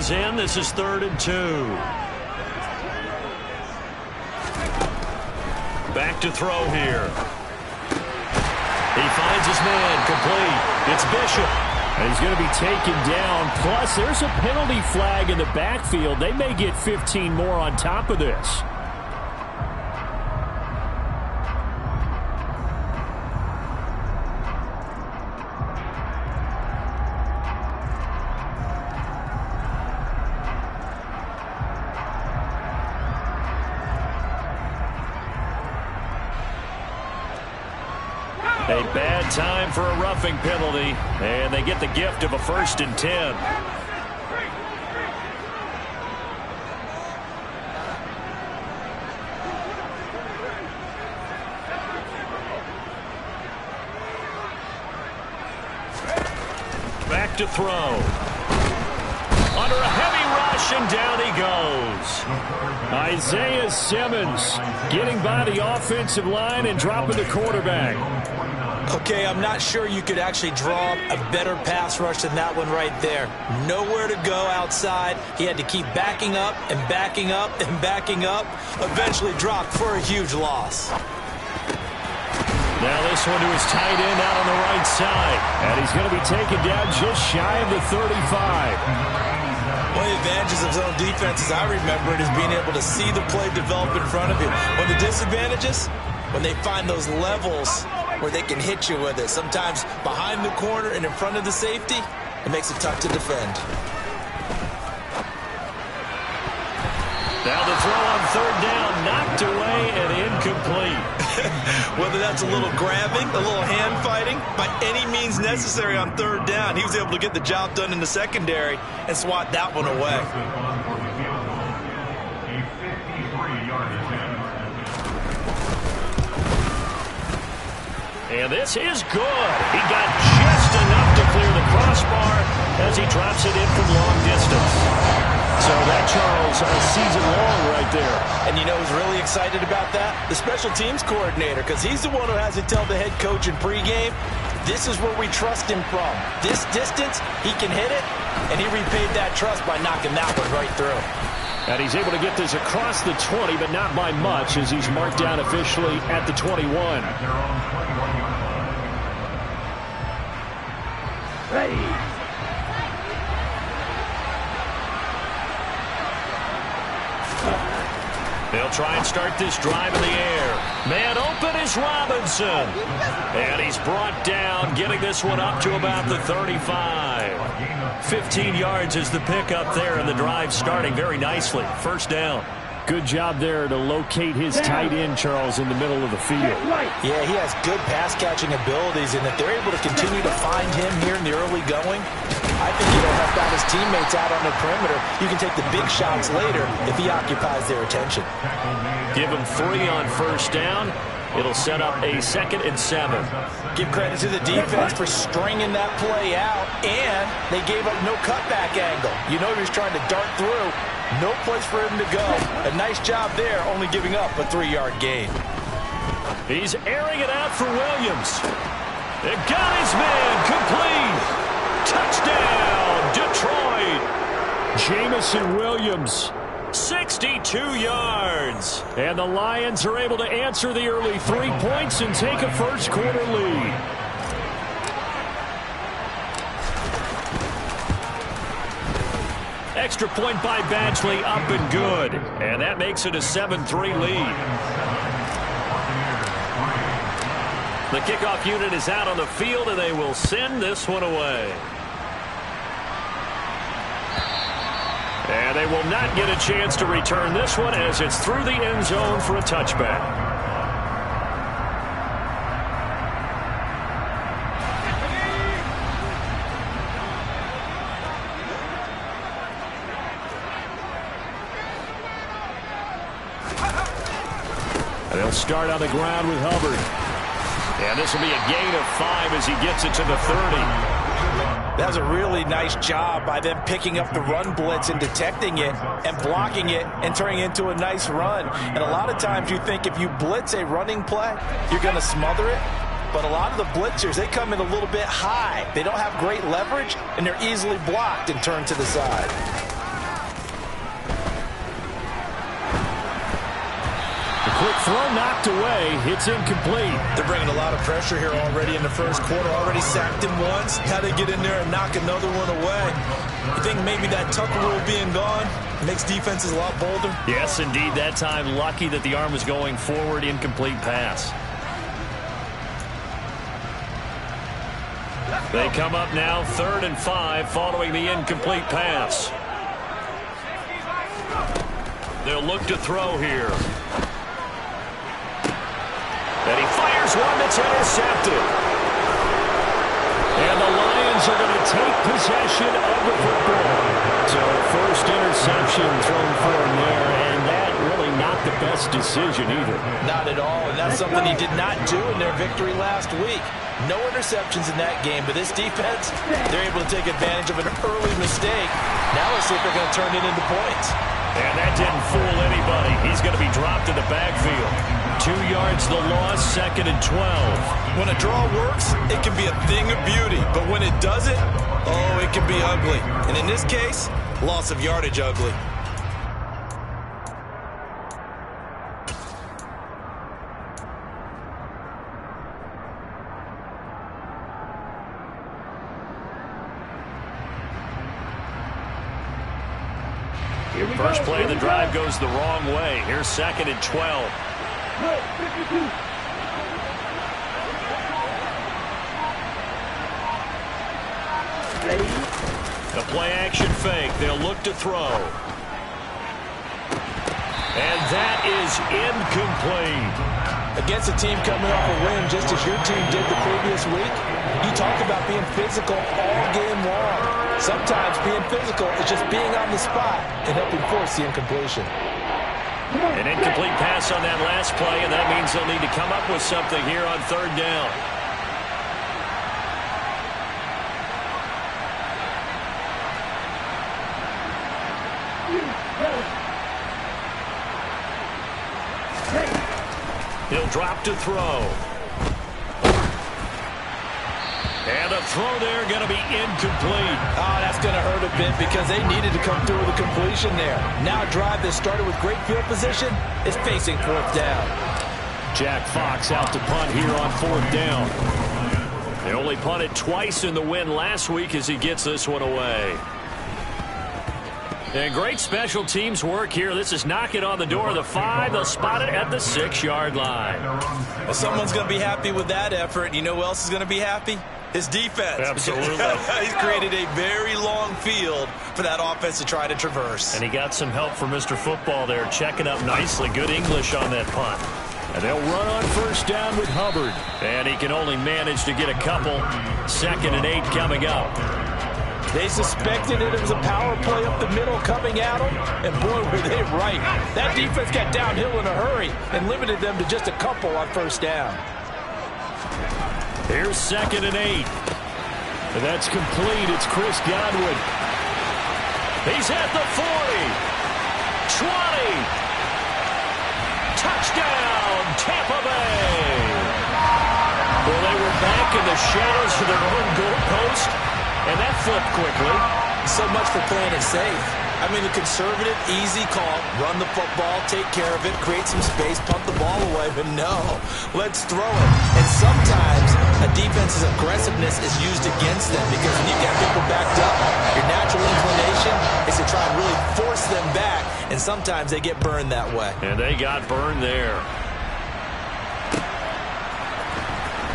stays in. This is 3rd and 2. Back to throw here. He finds his man, complete. It's Bishop. And he's going to be taken down. Plus, there's a penalty flag in the backfield. They may get 15 more on top of this. A bad time for a roughing penalty, and they get the gift of a 1st and 10. Back to throw. Under a heavy rush, and down he goes. Isaiah Simmons getting by the offensive line and dropping the quarterback. Okay, I'm not sure you could actually draw a better pass rush than that one right there. Nowhere to go outside. He had to keep backing up and backing up and backing up. Eventually dropped for a huge loss. Now this one to his tight end out on the right side. And he's going to be taken down just shy of the 35. One of the advantages of zone defense, as I remember it, is being able to see the play develop in front of you. One of the disadvantages, when they find those levels where they can hit you with it. Sometimes behind the corner and in front of the safety, it makes it tough to defend. Now the throw on 3rd down, knocked away and incomplete. Whether that's a little grabbing, a little hand fighting, by any means necessary on 3rd down, he was able to get the job done in the secondary and swat that one away. And this is good. He got just enough to clear the crossbar as he drops it in from long distance. So that, Charles, a season long right there. And you know who's really excited about that? The special teams coordinator, because he's the one who has to tell the head coach in pregame, this is where we trust him from. This distance, he can hit it, and he repaid that trust by knocking that one right through. And he's able to get this across the 20, but not by much, as he's marked down officially at the 21. Ready. They'll try and start this drive in the air. Man open is Robinson. And he's brought down, getting this one up to about the 35. 15 yards is the pickup there, and the drive starting very nicely. 1st down. Good job there to locate his tight end, Charles, in the middle of the field. Yeah, he has good pass-catching abilities, and if they're able to continue to find him here in the early going, I think he'll help out his teammates out on the perimeter. You can take the big shots later if he occupies their attention. Give him 3 on 1st down. It'll set up a 2nd and 7. Give credit to the defense for stringing that play out, and they gave up no cutback angle. You know he was trying to dart through. No place for him to go. A nice job there, only giving up a 3-yard gain. He's airing it out for Williams. They got his man complete. Touchdown, Detroit. Jamison Williams. 62 yards. And the Lions are able to answer the early 3 points and take a first-quarter lead. Extra point by Badgley, up and good. And that makes it a 7-3 lead. The kickoff unit is out on the field, and they will send this one away. And they will not get a chance to return this one as it's through the end zone for a touchback. And they'll start on the ground with Hubbard. And this will be a gain of 5 as he gets it to the 30. That was a really nice job by them picking up the run blitz and detecting it and blocking it and turning it into a nice run. And a lot of times you think if you blitz a running play, you're going to smother it. But a lot of the blitzers, they come in a little bit high. They don't have great leverage, and they're easily blocked and turned to the side. throw knocked away. It's incomplete. They're bringing a lot of pressure here already in the first quarter. Already sacked him once. How to get in there and knock another one away. You think maybe that Tucker rule being gone makes defenses a lot bolder? Yes, indeed. That time, lucky that the arm was going forward. Incomplete pass. They come up now 3rd and 5 following the incomplete pass. They'll look to throw here. And he fires one that's intercepted. And the Lions are going to take possession of the football. So first interception thrown for him there, and that really not the best decision either. Not at all, and that's something he did not do in their victory last week. No interceptions in that game, but this defense, they're able to take advantage of an early mistake. Now let's see if they're going to turn it into points. And that didn't fool anybody. He's going to be dropped in the backfield. 2 yards the loss, 2nd and 12. When a draw works, it can be a thing of beauty. But when it doesn't, oh, it can be ugly. And in this case, loss of yardage ugly. First play of the drive goes the wrong way. Here's 2nd and 12. The play-action fake. They'll look to throw. And that is incomplete. Against a team coming off a win just as your team did the previous week, you talk about being physical all game long. Sometimes being physical is just being on the spot and helping force the incompletion. An incomplete pass on that last play, and that means they'll need to come up with something here on 3rd down. He'll drop to throw. And a throw there going to be incomplete. Oh, that's going to hurt a bit because they needed to come through with a completion there. Now a drive that started with great field position is facing 4th down. Jack Fox out to punt here on 4th down. They only punted twice in the win last week as he gets this one away. And great special teams work here. This is knocking on the door of the 5. They'll spot it at the 6-yard line. Well, someone's going to be happy with that effort. You know who else is going to be happy? His defense. Absolutely. He's created a very long field for that offense to try to traverse. And he got some help from Mr. Football there, checking up nicely. Good English on that punt. And they'll run on 1st down with Hubbard. And he can only manage to get a couple. 2nd and 8 coming up. They suspected it was a power play up the middle coming at them, and boy, were they right. That defense got downhill in a hurry and limited them to just a couple on 1st down. Here's 2nd and 8. And that's complete. It's Chris Godwin. He's at the 40. 20. Touchdown, Tampa Bay. Well, they were back in the shadows of their own goalpost. And that flipped quickly. So much for playing it safe. I mean, the conservative, easy call, run the football, take care of it, create some space, punt the ball away. But no, let's throw it. And sometimes a defense's aggressiveness is used against them because when you get people backed up, your natural inclination is to try and really force them back. And sometimes they get burned that way. And they got burned there.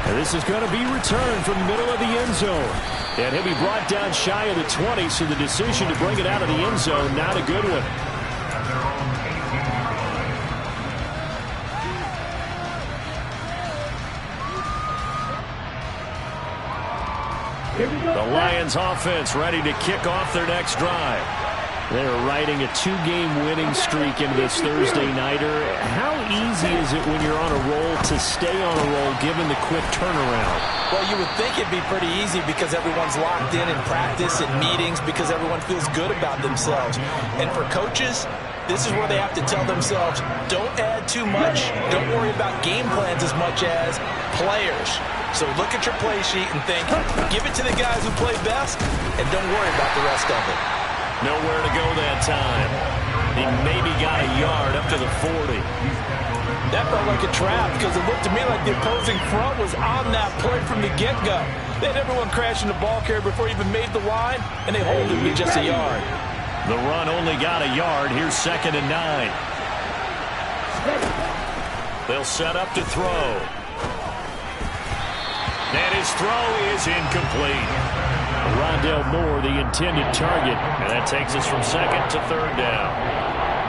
And this is going to be returned from the middle of the end zone. And he'll be brought down shy of the 20, so the decision to bring it out of the end zone, not a good one. The Lions offense ready to kick off their next drive. They're riding a 2-game winning streak into this Thursday nighter. How easy is it when you're on a roll to stay on a roll given the quick turnaround? Well, you would think it'd be pretty easy because everyone's locked in practice and meetings because everyone feels good about themselves. And for coaches, this is where they have to tell themselves, don't add too much. Don't worry about game plans as much as players. So look at your play sheet and think, give it to the guys who play best and don't worry about the rest of it. Nowhere to go that time. He maybe got a yard up to the 40. That felt like a trap because it looked to me like the opposing front was on that play from the get-go. They had everyone crashing the ball carrier before he even made the line, and they hold him to just a yard. The run only got a yard. Here's 2nd and 9. They'll set up to throw. And his throw is incomplete. Rondale Moore, the intended target. And that takes us from 2nd to 3rd down.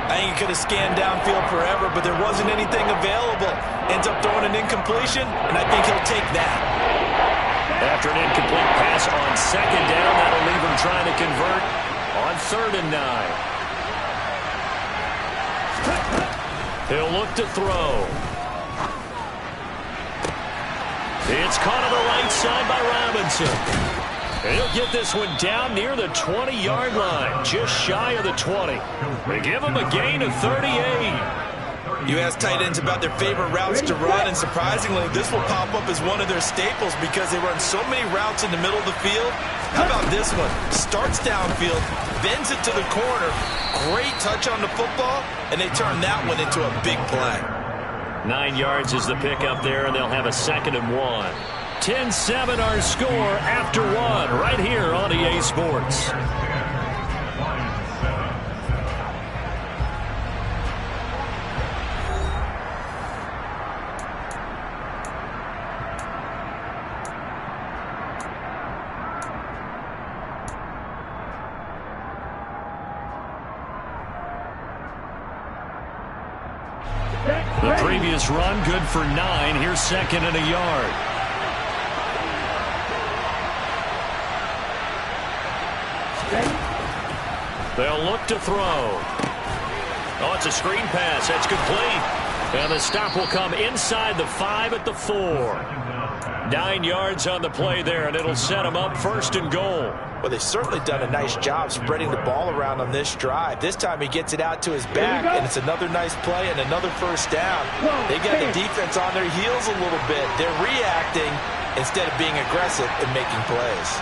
I think he could have scanned downfield forever, but there wasn't anything available. Ends up throwing an incompletion, and I think he'll take that. After an incomplete pass on 2nd down, that'll leave him trying to convert on 3rd and 9. He'll look to throw. It's caught on the right side by Robinson. He'll get this one down near the 20-yard line, just shy of the 20. They give him a gain of 38. You ask tight ends about their favorite routes to run, and surprisingly, this will pop up as one of their staples because they run so many routes in the middle of the field. How about this one? Starts downfield, bends it to the corner, great touch on the football, and they turn that one into a big play. 9 yards is the pickup there, and they'll have a 2nd and 1. 10-7 our score after 1 right here on EA Sports. The previous run good for 9. Here's 2nd and a yard. They'll look to throw. Oh, it's a screen pass. That's complete. And the stop will come inside the 5 at the 4. 9 yards on the play there, and it'll set them up 1st and goal. Well, they've certainly done a nice job spreading the ball around on this drive. This time he gets it out to his back, and it's another nice play and another 1st down. They got the defense on their heels a little bit. They're reacting instead of being aggressive and making plays.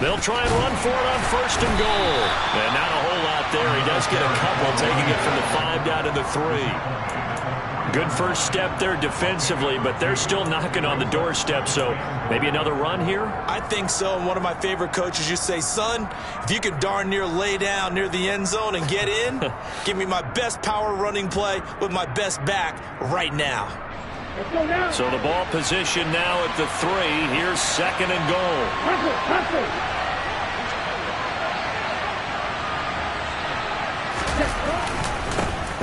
They'll try and run for it on 1st and goal. And not a whole lot there. He does get a couple, taking it from the 5 down to the 3. Good first step there defensively, but they're still knocking on the doorstep, so maybe another run here? I think so, and one of my favorite coaches used to say, son, if you could darn near lay down near the end zone and get in, give me my best power running play with my best back right now. So the ball position now at the 3. Here's 2nd and goal.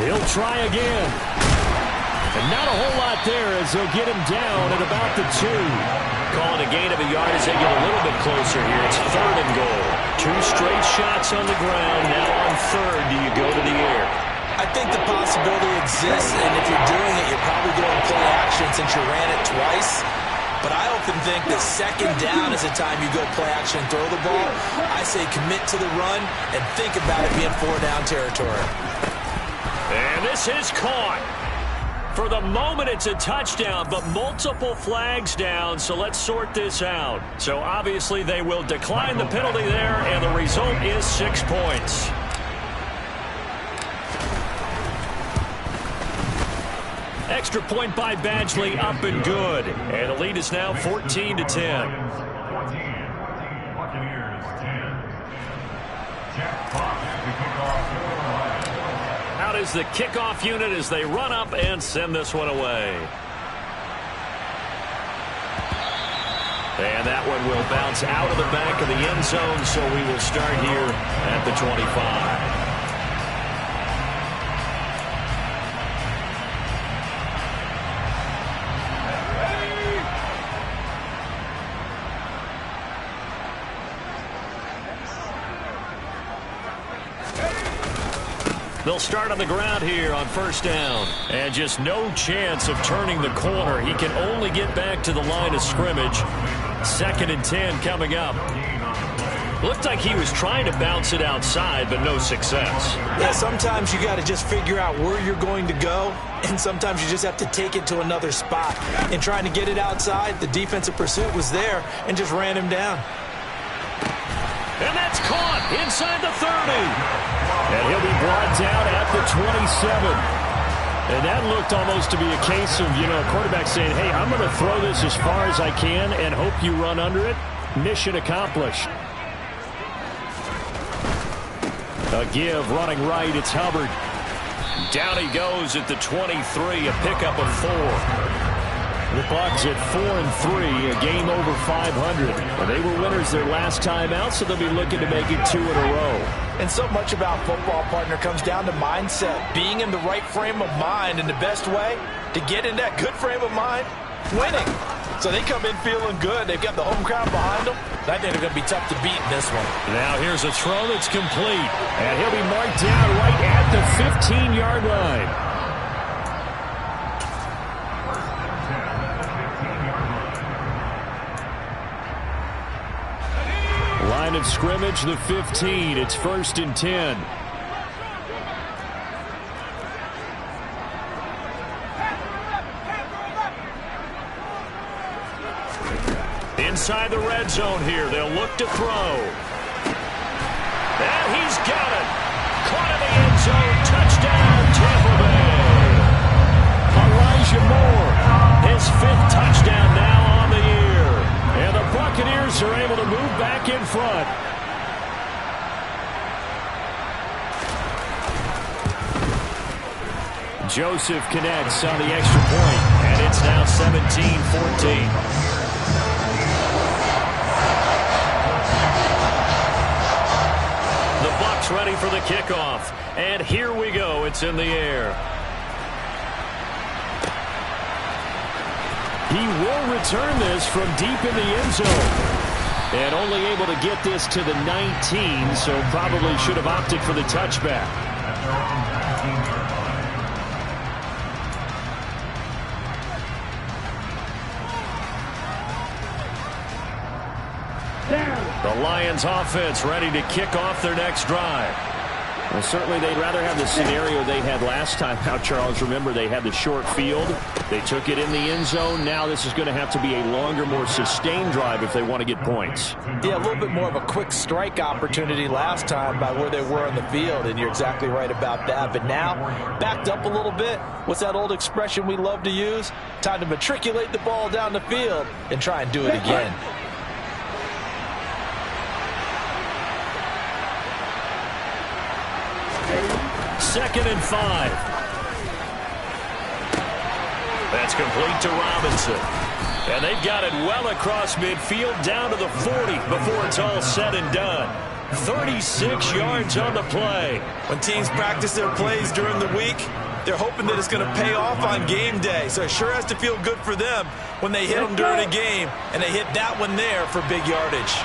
He'll try again. And not a whole lot there as they'll get him down at about the 2. Calling a gain of a yard as they get a little bit closer here. It's 3rd and goal. 2 straight shots on the ground. Now on 3rd, do you go to the air? I think the possibility exists, and if you're doing it, you're probably going play action since you ran it twice. But I often think that 2nd down is the time you go play action and throw the ball. I say commit to the run and think about it being 4-down territory. And this is caught. For the moment, it's a touchdown, but multiple flags down, so let's sort this out. So obviously they will decline the penalty there, and the result is 6 points. Extra point by Badgley, up and good. And the lead is now 14-10. Out is the kickoff unit as they run up and send this one away. And that one will bounce out of the back of the end zone, so we will start here at the 25. They'll start on the ground here on 1st down. And just no chance of turning the corner. He can only get back to the line of scrimmage. 2nd and 10 coming up. Looked like he was trying to bounce it outside, but no success. Yeah, sometimes you got to just figure out where you're going to go, and sometimes you just have to take it to another spot. And trying to get it outside, the defensive pursuit was there and just ran him down. And that's caught inside the 30. And he'll be brought down at the 27. And that looked almost to be a case of, a quarterback saying, hey, I'm going to throw this as far as I can and hope you run under it. Mission accomplished. A give running right. It's Hubbard. Down he goes at the 23, a pickup of 4. The Bucs at 4-3, a game over 500. Well, they were winners their last time out, so they'll be looking to make it 2 in a row. And so much about football, partner, comes down to mindset. Being in the right frame of mind, and the best way to get in that good frame of mind, winning. So they come in feeling good. They've got the home crowd behind them. I think they're going to be tough to beat in this one. Now here's a throw that's complete. And he'll be marked down right at the 15-yard line. Line of scrimmage, the 15. It's 1st and 10. Inside the red zone here. They'll look to throw. And he's got it. Caught in the end zone. Touchdown, Tampa Bay. Elijah Moore. His 5th touchdown now on the year. And the Buccaneers are able to move back in front. Joseph connects on the extra point. And it's now 17-14. Ready for the kickoff. And here we go. It's in the air. He will return this from deep in the end zone. And only able to get this to the 19, so probably should have opted for the touchback. The Lions offense ready to kick off their next drive. Well, certainly they'd rather have the scenario they had last time out, Charles. Remember, they had the short field. They took it in the end zone. Now this is going to have to be a longer, more sustained drive if they want to get points. Yeah, a little bit more of a quick strike opportunity last time by where they were on the field, and you're exactly right about that. But now, backed up a little bit. What's that old expression we love to use? Time to matriculate the ball down the field and try and do it again. 2nd and 5. That's complete to Robinson. And they've got it well across midfield down to the 40 before it's all said and done. 36 yards on the play. When teams practice their plays during the week, they're hoping that it's going to pay off on game day. So it sure has to feel good for them when they hit them during a game, and they hit that one there for big yardage.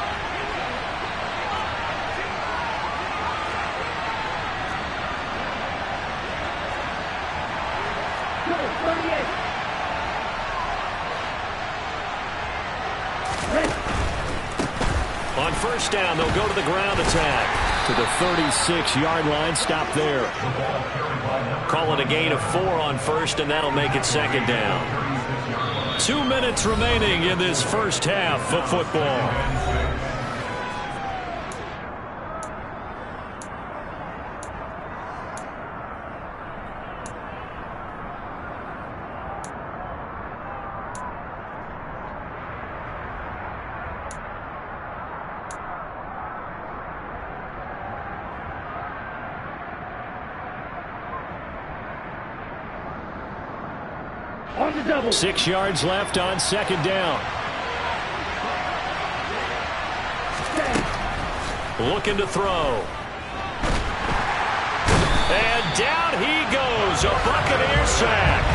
On 1st down, they'll go to the ground attack. To the 36-yard line, stop there. Call it a gain of 4 on 1st, and that'll make it 2nd down. 2 minutes remaining in this first half of football. On the double. 6 yards left on 2nd down. Looking to throw. And down he goes. A Buccaneer sack.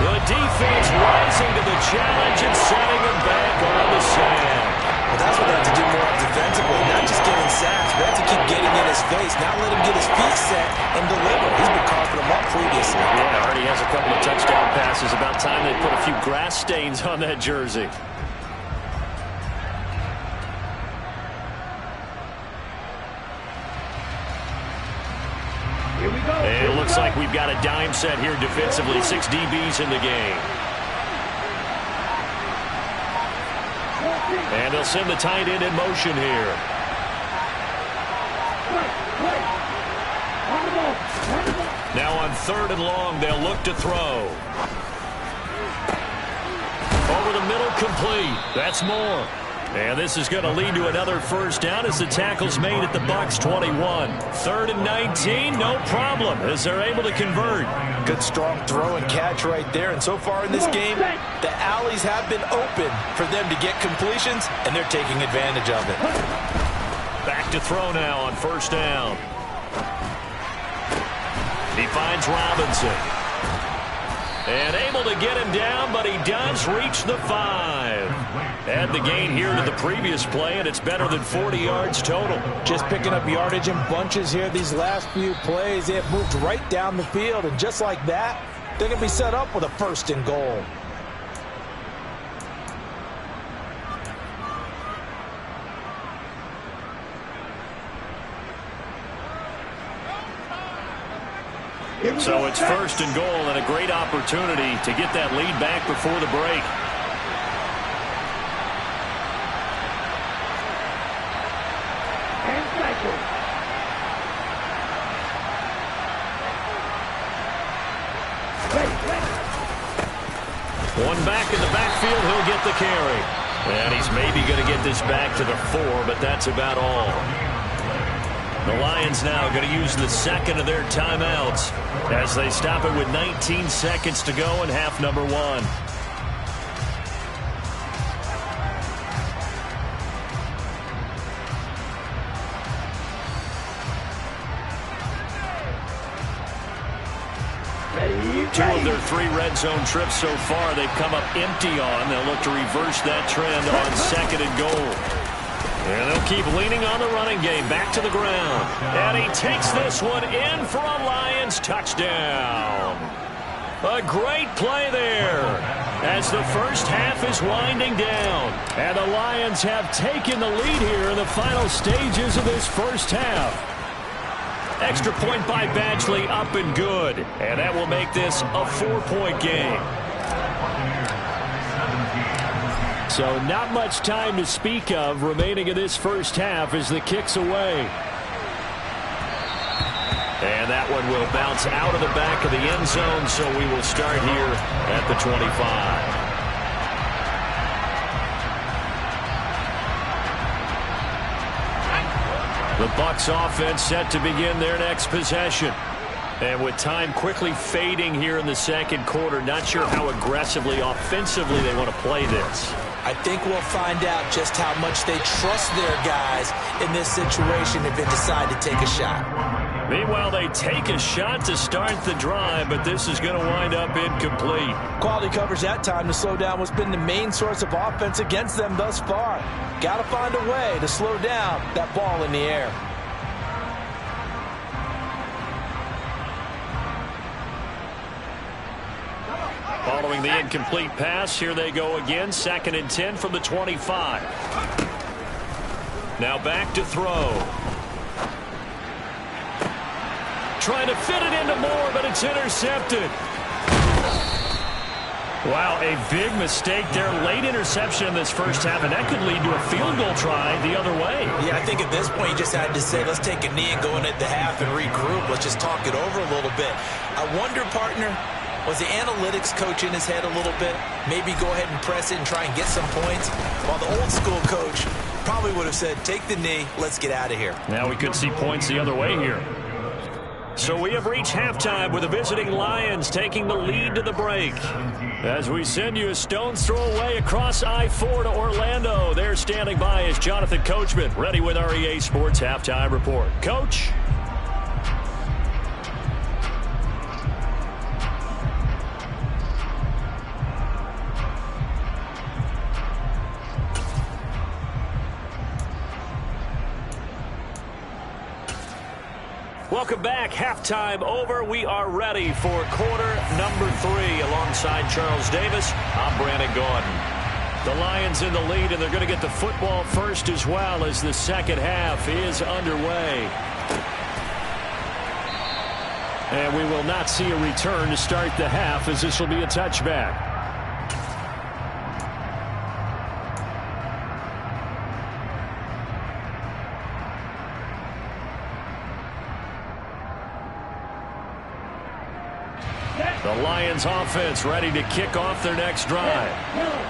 The defense rising to the challenge and setting him back on the sand. Well, that's what they have to do more defensively. Not just getting sacks, but have to keep getting in his face. Not let him get his feet set and deliver. He's been coughing him up previously. Yeah, already has a couple of touchdown passes. About time they put a few grass stains on that jersey. And it looks like we've got a dime set here defensively. 6 DBs in the game. And they'll send the tight end in motion here. Now on 3rd and long, they'll look to throw. Over the middle, complete. That's more. And this is going to lead to another first down as the tackle's made at the Bucs 21. 3rd and 19, no problem as they're able to convert. Good strong throw and catch right there. And so far in this game, the alleys have been open for them to get completions, and they're taking advantage of it. Back to throw now on 1st down. He finds Robinson. And able to get him down, but he does reach the 5. Add the gain here to the previous play, and it's better than 40 yards total. Just picking up yardage in bunches here these last few plays. They have moved right down the field, and just like that, they're going to be set up with a 1st and goal. So it's 1st and goal and a great opportunity to get that lead back before the break. One back in the backfield, he'll get the carry. And he's maybe going to get this back to the 4, but that's about all. The Lions now going to use the 2nd of their timeouts as they stop it with 19 seconds to go in half number 1. Two of their 3 red zone trips so far they've come up empty on. They'll look to reverse that trend on 2nd and goal. And they'll keep leaning on the running game. Back to the ground. And he takes this one in for a Lions touchdown. A great play there as the first half is winding down. And the Lions have taken the lead here in the final stages of this first half. Extra point by Badgley, up and good. And that will make this a 4-point game. So not much time to speak of remaining in this first half as the kick's away. And that one will bounce out of the back of the end zone, so we will start here at the 25. The Bucs offense set to begin their next possession. And with time quickly fading here in the 2nd quarter, not sure how aggressively, offensively they want to play this. I think we'll find out just how much they trust their guys in this situation if they decide to take a shot. Meanwhile, they take a shot to start the drive, but this is going to wind up incomplete. Quality coverage that time to slow down what's been the main source of offense against them thus far. Got to find a way to slow down that ball in the air. Following the incomplete pass, here they go again. 2nd and 10 from the 25. Now back to throw. Trying to fit it into Moore, but it's intercepted. Wow, a big mistake there. Late interception in this first half, and that could lead to a field goal try the other way. Yeah, I think at this point you just had to say, let's take a knee and go in at the half and regroup. Let's just talk it over a little bit. I wonder, partner, was the analytics coach in his head a little bit? Maybe go ahead and press it and try and get some points? While the old school coach probably would have said, take the knee, let's get out of here. Now we could see points the other way here. So we have reached halftime with the visiting Lions taking the lead to the break. As we send you a stone's throw away across I-4 to Orlando. There standing by is Jonathan Coachman, ready with our EA Sports Halftime Report. Coach? Welcome back. Halftime over. We are ready for quarter number 3. Alongside Charles Davis, I'm Brandon Gaudin. The Lions in the lead, and they're going to get the football first as well as the second half is underway. And we will not see a return to start the half, as this will be a touchback. The Lions offense ready to kick off their next drive.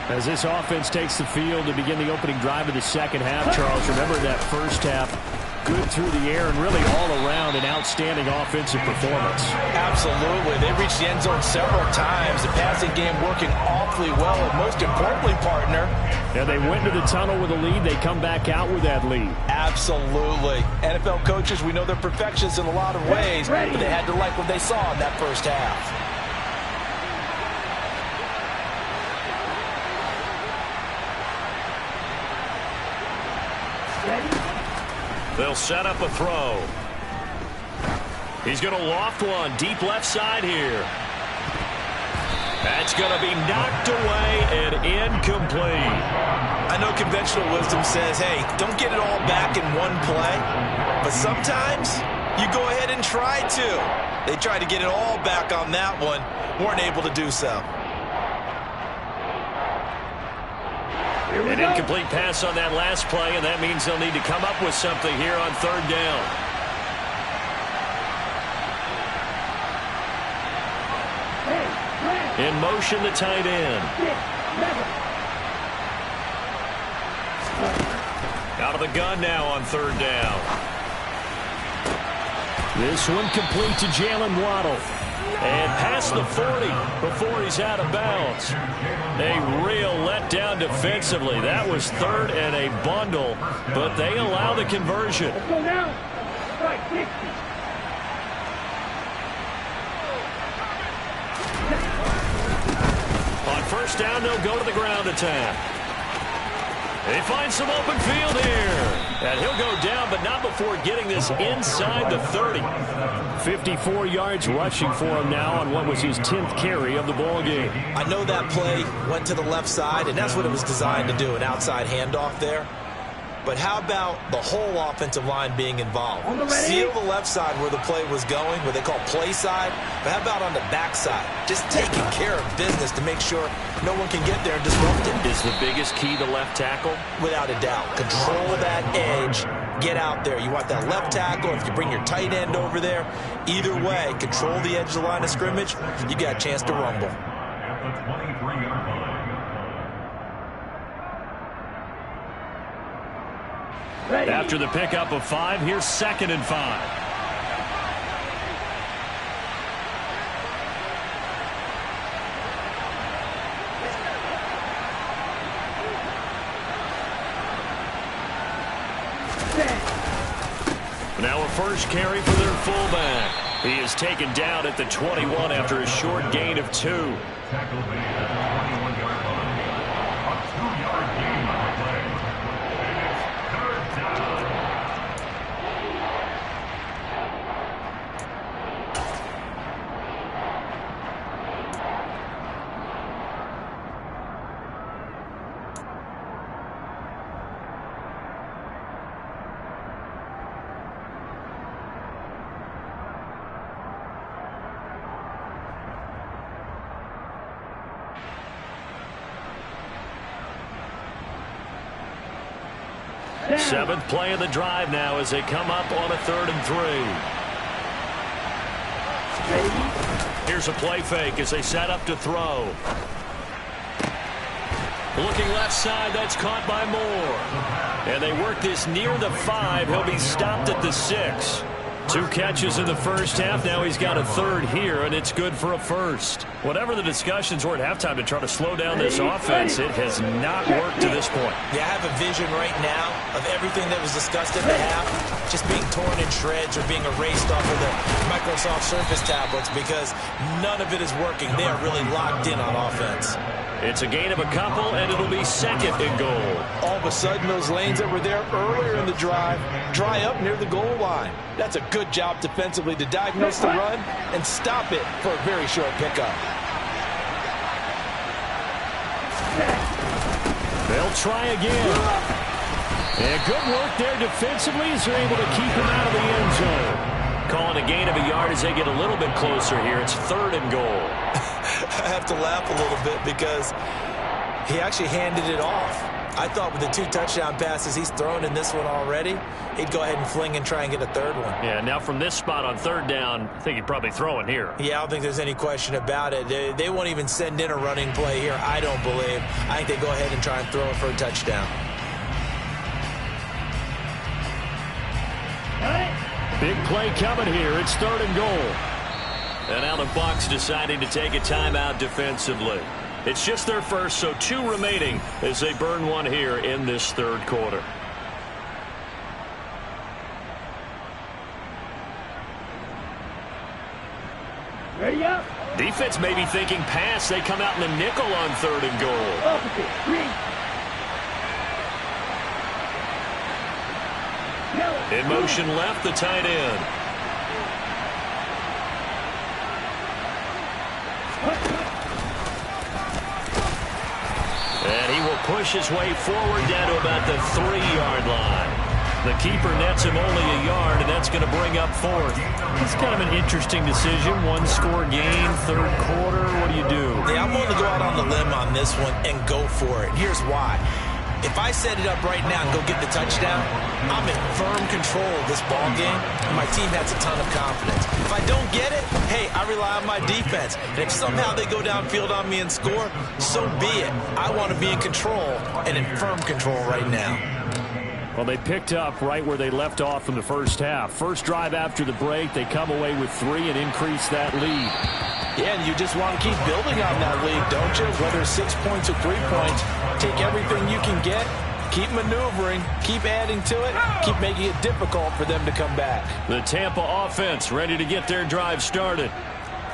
As this offense takes the field to begin the opening drive of the second half, Charles, remember that first half, good through the air and really all around an outstanding offensive performance. Absolutely. They reached the end zone several times. The passing game working awfully well, and most importantly, partner. And they went to the tunnel with a lead. They come back out with that lead. Absolutely. NFL coaches, we know they're perfectionists in a lot of ways, but they had to like what they saw in that first half. They'll set up a throw. He's going to loft one deep left side here. That's going to be knocked away and incomplete. I know conventional wisdom says, hey, don't get it all back in one play. But sometimes you go ahead and try to. They tried to get it all back on that one. Weren't able to do so. An incomplete pass on that last play, and that means they'll need to come up with something here on third down. In motion, the tight end. Out of the gun now on third down. This one complete to Jalen Waddle. And past the 40 before he's out of bounds. A real letdown defensively. That was third and a bundle, but they allow the conversion. On first down, they'll go to the ground attack. They find some open field here. And he'll go down, but not before getting this inside the 30. 54 yards rushing for him now on what was his 10th carry of the ball game. I know that play went to the left side, and that's what it was designed to do, an outside handoff there. But how about the whole offensive line being involved? Seal the left side where the play was going, what they call play side. But how about on the back side? Just taking care of business to make sure no one can get there and disrupt it. Is the biggest key the left tackle? Without a doubt. Control that edge. Get out there. You want that left tackle. If you bring your tight end over there, either way, control the edge of the line of scrimmage, you got a chance to rumble. After the pickup of 5, here's 2nd and 5. Now a first carry for their fullback. He is taken down at the 21 after a short gain of 2. Tackled at the 21-yard line. A 2-yard gain on the play. Third down. Seventh play of the drive now as they come up on a 3rd and 3. Here's a play fake as they set up to throw. Looking left side, that's caught by Moore. And they work this near the 5. He'll be stopped at the 6. 2 catches in the first half. Now he's got a 3rd here, and it's good for a 1st. Whatever the discussions were at halftime to try to slow down this offense, it has not worked to this point. Yeah, I have a vision right now of everything that was discussed at the half just being torn in shreds or being erased off of the Microsoft Surface tablets because none of it is working. They are really locked in on offense. It's a gain of a couple, and it'll be 2nd and goal. All of a sudden, those lanes that were there earlier in the drive dry up near the goal line. That's a good job defensively to diagnose the run and stop it for a very short pickup. They'll try again. And good work there defensively as they're able to keep him out of the end zone. calling a gain of a yard as they get a little bit closer here. It's 3rd and goal. I have to laugh a little bit because he actually handed it off. I thought with the 2 touchdown passes he's thrown in this one already, he'd go ahead and fling and try and get a 3rd one. Yeah, now from this spot on 3rd down, I think he'd probably throw it here. Yeah, I don't think there's any question about it. They won't even send in a running play here, I don't believe. I think they go ahead and try and throw it for a touchdown. Big play coming here. It's 3rd and goal. And now the Bucs deciding to take a timeout defensively. It's just their first, so 2 remaining as they burn one here in this 3rd quarter. Ready up. Defense may be thinking pass. They come out in the nickel on 3rd and goal. In motion left, the tight end. And he will push his way forward down to about the 3-yard line. The keeper nets him only a yard, and that's going to bring up 4th. It's kind of an interesting decision. 1-score game, 3rd quarter. What do you do? Yeah, I'm willing to go out on the limb on this one and go for it. Here's why. If I set it up right now and go get the touchdown, I'm in firm control of this ball game, and my team has a ton of confidence. If I don't get it, hey, I rely on my defense. And if somehow they go downfield on me and score, so be it. I want to be in control and in firm control right now. Well, they picked up right where they left off from the first half. First drive after the break, they come away with 3 and increase that lead. Yeah, and you just want to keep building on that lead, don't you? Whether it's 6 points or 3 points, take everything you can get, keep maneuvering, keep adding to it, keep making it difficult for them to come back. The Tampa offense ready to get their drive started.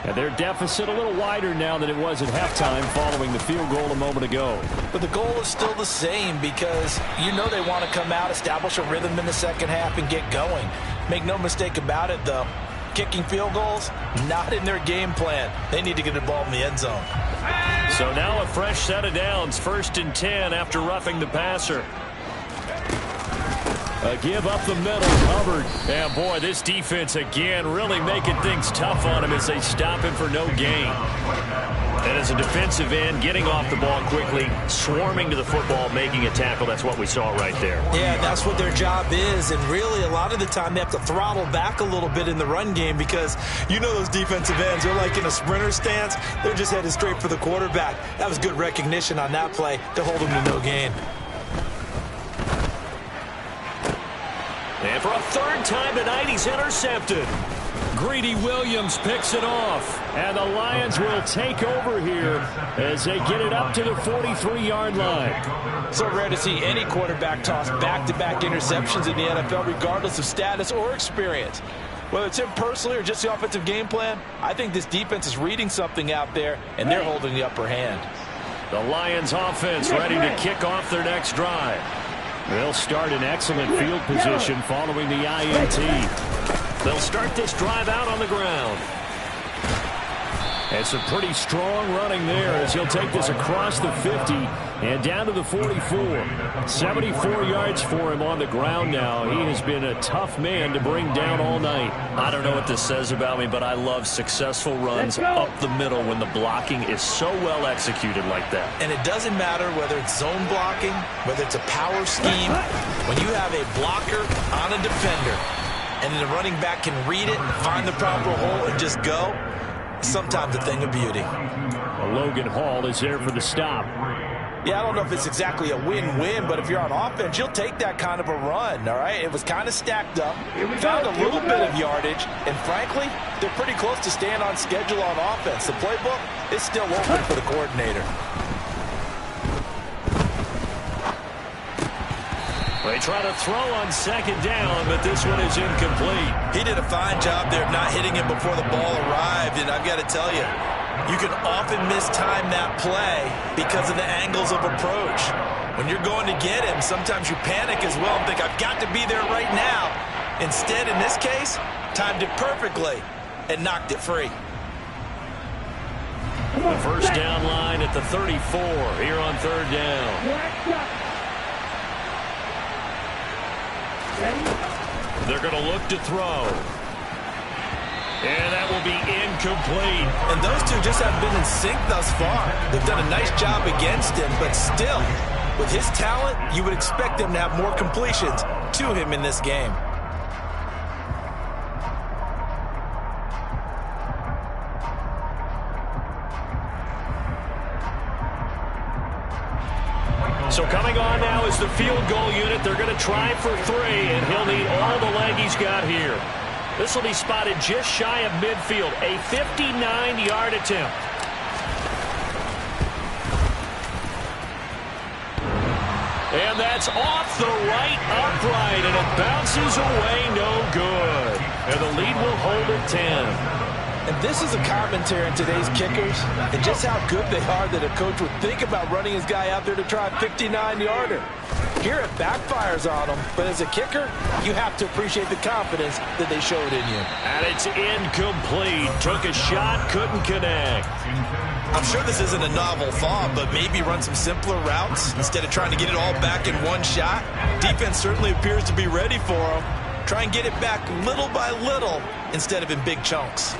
And their deficit a little wider now than it was at halftime following the field goal a moment ago. But the goal is still the same because you know they want to come out, establish a rhythm in the second half, and get going. Make no mistake about it, though. Kicking field goals, not in their game plan. They need to get the ball in the end zone. So now a fresh set of downs. 1st and 10 after roughing the passer. A give up the middle, Hubbard. And boy, this defense again really making things tough on him as they stop him for no gain. And as a defensive end, getting off the ball quickly, swarming to the football, making a tackle. That's what we saw right there. Yeah, that's what their job is. And really, a lot of the time, they have to throttle back a little bit in the run game because you know those defensive ends, they're like in a sprinter stance. They're just headed straight for the quarterback. That was good recognition on that play to hold them to no gain. And for a 3rd time tonight, he's intercepted. Greedy Williams picks it off. And the Lions will take over here as they get it up to the 43-yard line. So rare to see any quarterback toss back-to-back interceptions in the NFL, regardless of status or experience. Whether it's him personally or just the offensive game plan, I think this defense is reading something out there, and they're holding the upper hand. The Lions offense ready to kick off their next drive. They'll start in excellent field position following the INT. They'll start this drive out on the ground. And some pretty strong running there as he'll take this across the 50 and down to the 44. 74 yards for him on the ground now. He has been a tough man to bring down all night. I don't know what this says about me, but I love successful runs up the middle when the blocking is so well executed like that. And it doesn't matter whether it's zone blocking, whether it's a power scheme. When you have a blocker on a defender and the running back can read it and find the proper hole and just go, sometimes a thing of beauty. Logan Hall is there for the stop. Yeah, I don't know if it's exactly a win-win, but if you're on offense, you'll take that kind of a run, all right? It was kind of stacked up, found a little bit of yardage, and frankly, they're pretty close to staying on schedule on offense. The playbook is still open for the coordinator. They try to throw on 2nd down, but this one is incomplete. He did a fine job there of not hitting him before the ball arrived, and I've got to tell you, you can often mistime that play because of the angles of approach. When you're going to get him, sometimes you panic as well and think, I've got to be there right now. Instead, in this case, timed it perfectly and knocked it free. The first down line at the 34 here on 3rd down. They're going to look to throw. And that will be incomplete. And those two just haven't been in sync thus far. They've done a nice job against him, but still, with his talent, you would expect them to have more completions to him in this game. So coming on now is the field goal unit. They're going to try for 3, and he'll need all the leg he's got here. This will be spotted just shy of midfield, a 59-yard attempt. And that's off the right upright, and it bounces away no good. And the lead will hold at 10. And this is a commentary on today's kickers and just how good they are that a coach would think about running his guy out there to try a 59-yarder. Here it backfires on him, but as a kicker, you have to appreciate the confidence that they showed in you. And it's incomplete. Took a shot, couldn't connect. I'm sure this isn't a novel thought, but maybe run some simpler routes instead of trying to get it all back in one shot. Defense certainly appears to be ready for him. Try and get it back little by little instead of in big chunks.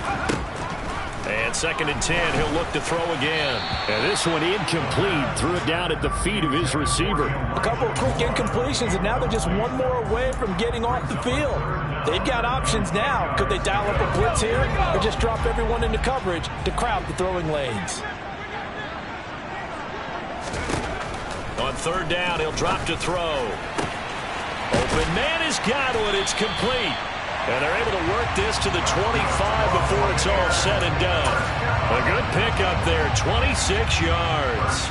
And 2nd and 10, he'll look to throw again. And this one incomplete. Threw it down at the feet of his receiver. A couple of quick incompletions, and now they're just one more away from getting off the field. They've got options now. Could they dial up a blitz here or just drop everyone into coverage to crowd the throwing lanes? On 3rd down, he'll drop to throw. Open man has got one. It's complete. And they're able to work this to the 25 before it's all said and done. A good pickup there, 26 yards.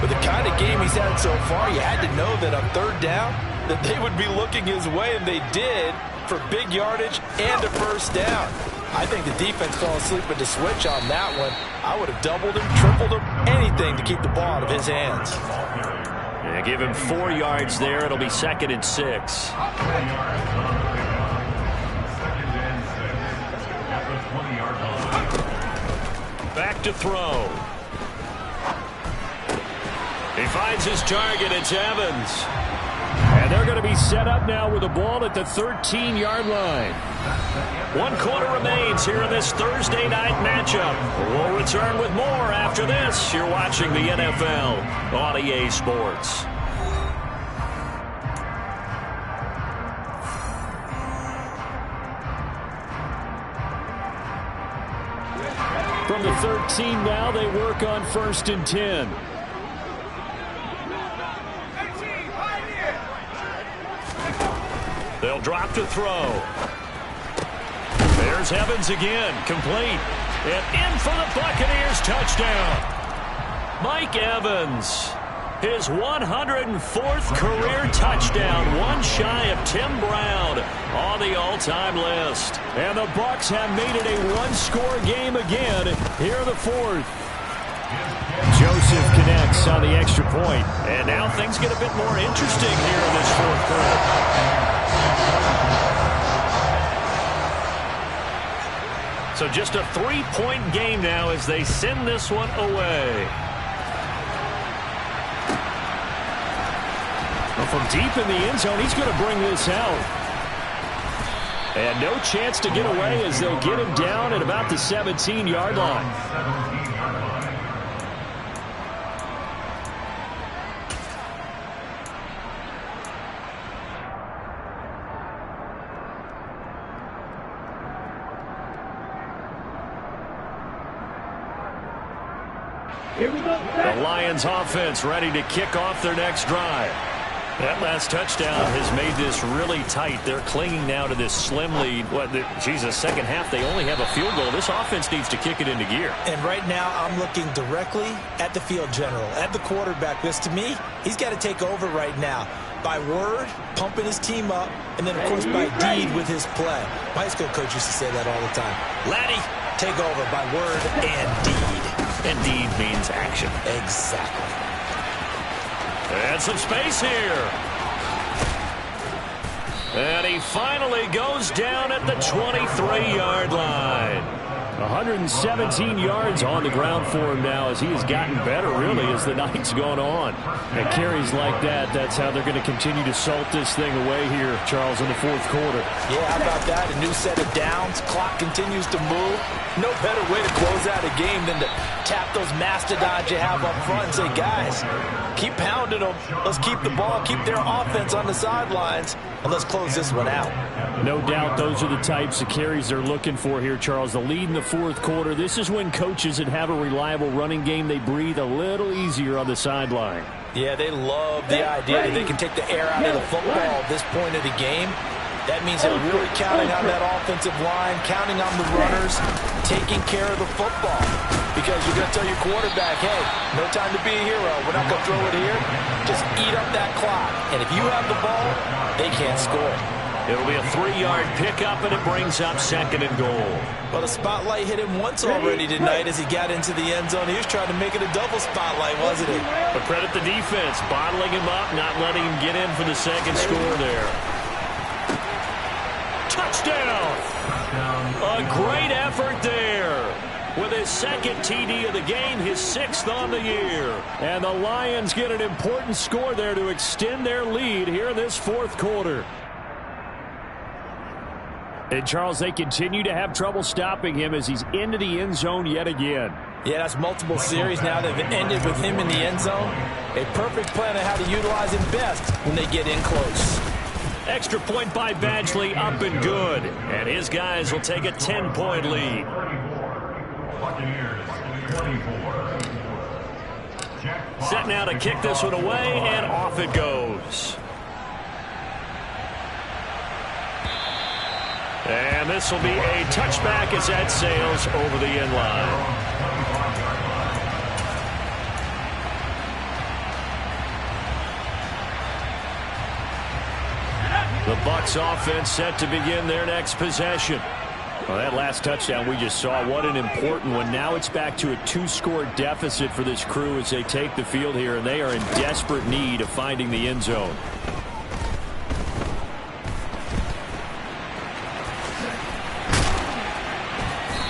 With the kind of game he's had so far, you had to know that on 3rd down that they would be looking his way, and they did, for big yardage and a 1st down. I think the defense fell asleep with the switch on that one. I would have doubled him, tripled him, anything to keep the ball out of his hands. Yeah, give him 4 yards there. It'll be 2nd and 6. Back to throw. He finds his target. It's Evans. And they're going to be set up now with the ball at the 13-yard line. 1 quarter remains here in this Thursday night matchup. We'll return with more after this. You're watching the NFL on EA Sports. From the 13 now, they work on 1st and 10. They'll drop to throw. There's Evans again, complete. And in for the Buccaneers, touchdown. Mike Evans, his 104th career touchdown, one shy of Tim Brown on the all-time list. And the Bucs have made it a one-score game again here in the 4th. Joseph connects on the extra point. And now things get a bit more interesting here in this 4th quarter. So just a 3-point game now as they send this one away. Well, from deep in the end zone, he's going to bring this out. And no chance to get away as they'll get him down at about the 17-yard line. Here we go. The Lions offense ready to kick off their next drive. That last touchdown has made this really tight. They're clinging now to this slim lead. Jesus, second half, they only have a field goal. This offense needs to kick it into gear. And right now, I'm looking directly at the field general, at the quarterback. Because to me, he's got to take over right now. By word, pumping his team up, and then, of course, by deed with his play. My high school coach used to say that all the time. Laddie, take over by word and deed. And deed means action. Exactly. And some space here. And he finally goes down at the 23-yard line. 117 yards on the ground for him now as he has gotten better, really, as the night's gone on. And carries like that, that's how they're going to continue to salt this thing away here, Charles, in the fourth quarter. Yeah, how about that? A new set of downs. Clock continues to move. No better way to close out a game than to tap those mastodons you have up front and say, guys, keep pounding them. Let's keep the ball, keep their offense on the sidelines, and let's close this one out. No doubt those are the types of carries they're looking for here, Charles. The lead in the fourth quarter. This is when coaches that have a reliable running game, they breathe a little easier on the sideline. Yeah, they love the idea that they can take the air out of the football at this point of the game. That means they're really counting on that offensive line, counting on the runners, taking care of the football. Because you're going to tell your quarterback, hey, no time to be a hero. We're not going to throw it here. Just eat up that clock. And if you have the ball, they can't score. It'll be a 3-yard pickup, and it brings up 2nd and goal. Well, the spotlight hit him once already tonight as he got into the end zone. He was trying to make it a double spotlight, wasn't he? But credit the defense, bottling him up, not letting him get in for the second score there. Touchdown! A great effort there. With his second TD of the game, his 6th on the year. And the Lions get an important score there to extend their lead here in this fourth quarter. And, Charles, they continue to have trouble stopping him as he's into the end zone yet again. Yeah, that's multiple series now that have ended with him in the end zone. A perfect plan of how to utilize him best when they get in close. Extra point by Badgley, up and good. And his guys will take a 10-point lead. Set now to kick this one away, and off it goes. And this will be a touchback as that sails over the end line. The Bucs offense set to begin their next possession. Well, that last touchdown we just saw, what an important one. Now it's back to a 2-score deficit for this crew as they take the field here, and they are in desperate need of finding the end zone.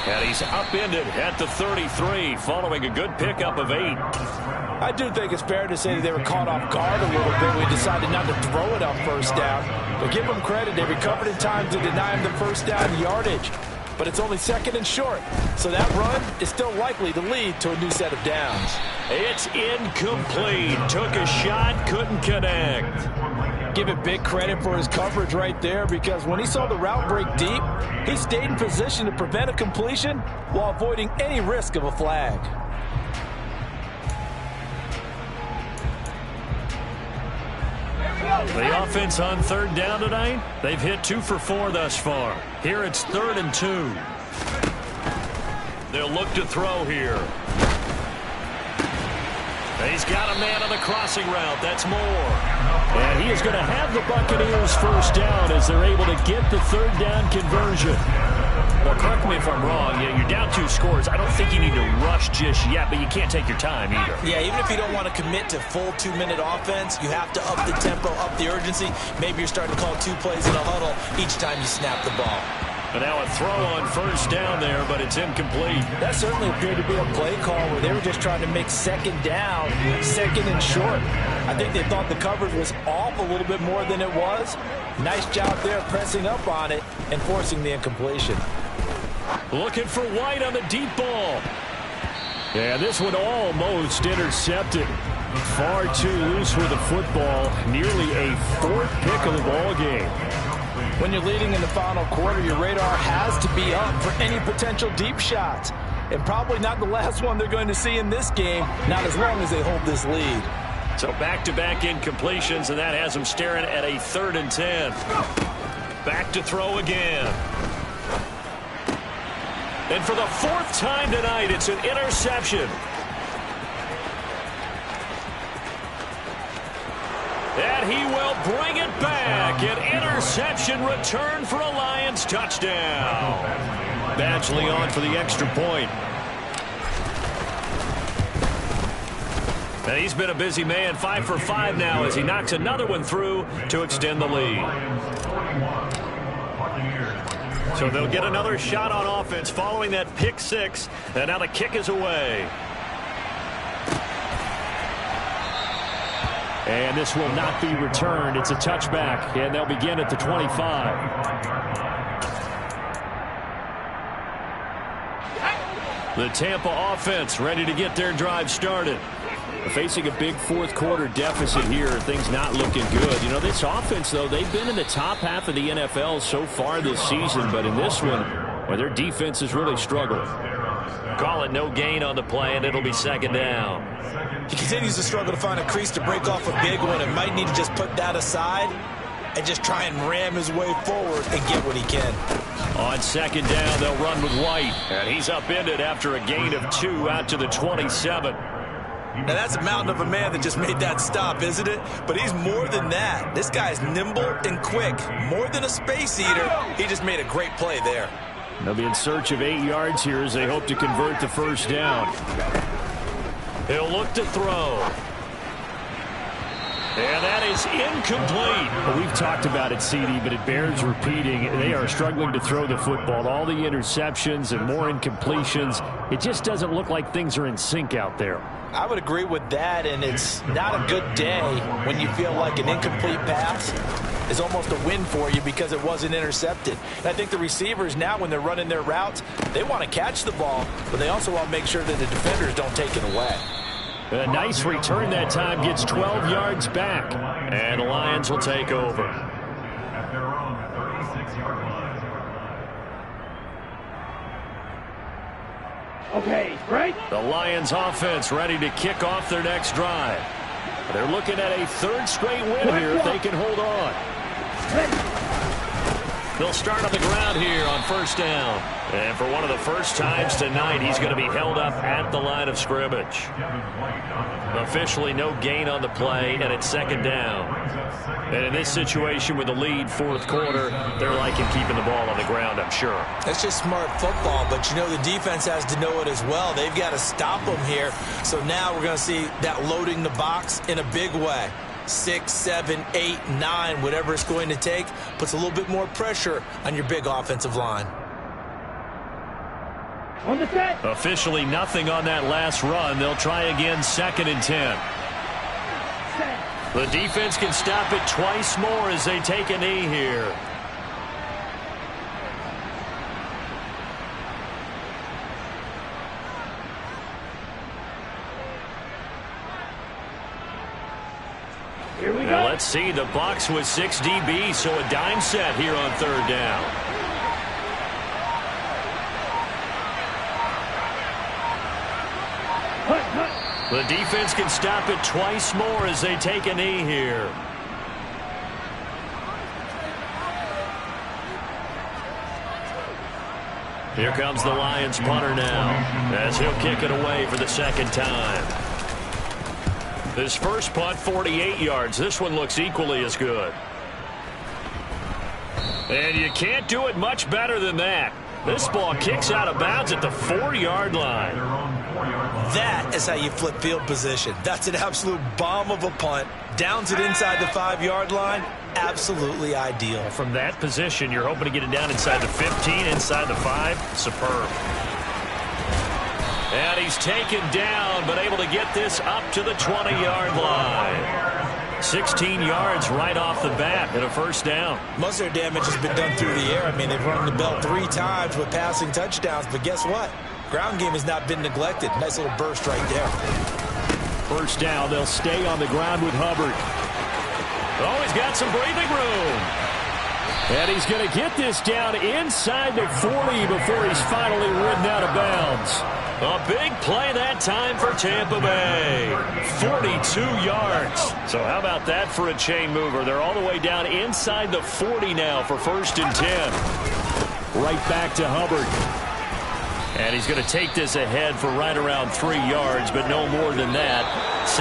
And he's upended at the 33 following a good pickup of 8. I do think it's fair to say that they were caught off guard a little bit. We decided not to throw it on first down. But give them credit. They recovered in time to deny him the first down yardage. But it's only 2nd and short. So that run is still likely to lead to a new set of downs. It's incomplete. Took a shot, couldn't connect. Give it big credit for his coverage right there, because when he saw the route break deep, he stayed in position to prevent a completion while avoiding any risk of a flag. The offense on 3rd down tonight, they've hit 2 for 4 thus far. Here it's 3rd and 2. They'll look to throw here. He's got a man on the crossing route. That's Moore. And he is going to have the Buccaneers first down as they're able to get the 3rd down conversion. Well, correct me if I'm wrong. You're down 2 scores. I don't think you need to rush just yet, but you can't take your time either. Yeah, even if you don't want to commit to full 2-minute offense, you have to up the tempo, up the urgency. Maybe you're starting to call 2 plays in a huddle each time you snap the ball. But now a throw on first down there, but it's incomplete. That certainly appeared to be a play call where they were just trying to make 2nd down, 2nd and short. I think they thought the coverage was off a little bit more than it was. Nice job there pressing up on it and forcing the incompletion. Looking for White on the deep ball. Yeah, this one almost intercepted. Far too loose with the football. Nearly a 4th pick of the ball game. When you're leading in the final quarter, your radar has to be up for any potential deep shots. And probably not the last one they're going to see in this game, not as long as they hold this lead. So back-to-back incompletions, and that has them staring at a 3rd and 10. Back to throw again. And for the 4th time tonight, it's an interception. And he will bring it back. An interception return for a Lions touchdown. Badgley on for the extra point. And he's been a busy man, 5 for 5 now as he knocks another one through to extend the lead. So they'll get another shot on offense following that pick six. And now the kick is away. And this will not be returned. It's a touchback, and they'll begin at the 25. The Tampa offense ready to get their drive started. Facing a big fourth quarter deficit here, things not looking good. You know, this offense, though, they've been in the top half of the NFL so far this season, but in this one, well, their defense has really struggled. Call it no gain on the play, and it'll be second down. He continues to struggle to find a crease to break off a big one and might need to just put that aside and just try and ram his way forward and get what he can. On second down, they'll run with White, and he's upended after a gain of 2 out to the 27. Now, that's a mountain of a man that just made that stop, isn't it? But he's more than that. This guy's nimble and quick. More than a space eater, he just made a great play there. They'll be in search of 8 yards here as they hope to convert the first down. He'll look to throw. And that is incomplete. Well, we've talked about it, CD, but it bears repeating. They are struggling to throw the football. All the interceptions and more incompletions. It just doesn't look like things are in sync out there. I would agree with that, and it's not a good day when you feel like an incomplete pass is almost a win for you because it wasn't intercepted. And I think the receivers now, when they're running their routes, they want to catch the ball, but they also want to make sure that the defenders don't take it away. A nice return that time, gets 12 yards back. And the Lions will take over. Okay, right. The Lions offense ready to kick off their next drive. They're looking at a third straight win here if they can hold on. They'll start on the ground here on first down. And for one of the first times tonight, he's going to be held up at the line of scrimmage. Officially no gain on the play, and it's second down. And in this situation with the lead fourth quarter, they're liking keeping the ball on the ground, I'm sure. That's just smart football, but you know the defense has to know it as well. They've got to stop them here. So now we're going to see that loading the box in a big way. 6, 7, 8, 9, whatever it's going to take, puts a little bit more pressure on your big offensive line. On the set. Officially nothing on that last run. They'll try again, 2nd and 10. The defense can stop it twice more as they take a knee here. Here we go. Now let's see, the Bucs with 6 DBs, so a dime set here on third down. The defense can stop it twice more as they take a knee here. Here comes the Lions punter now as he'll kick it away for the second time. His first punt, 48 yards. This one looks equally as good. And you can't do it much better than that. This ball kicks out of bounds at the 4-yard line. That is how you flip field position. That's an absolute bomb of a punt. Downs it inside the 5-yard line. Absolutely ideal. From that position, you're hoping to get it down inside the 15, inside the 5. Superb. And he's taken down, but able to get this up to the 20-yard line. 16 yards right off the bat and a first down. Most of their damage has been done through the air. I mean, they've run the bell 3 times with passing touchdowns, but guess what? Ground game has not been neglected. Nice little burst right there. First down, they'll stay on the ground with Hubbard. Oh, he's got some breathing room. And he's going to get this down inside the 40 before he's finally ridden out of bounds. A big play that time for Tampa Bay. 42 yards. So how about that for a chain mover? They're all the way down inside the 40 now for 1st and 10. Right back to Hubbard. And he's going to take this ahead for right around 3 yards, but no more than that.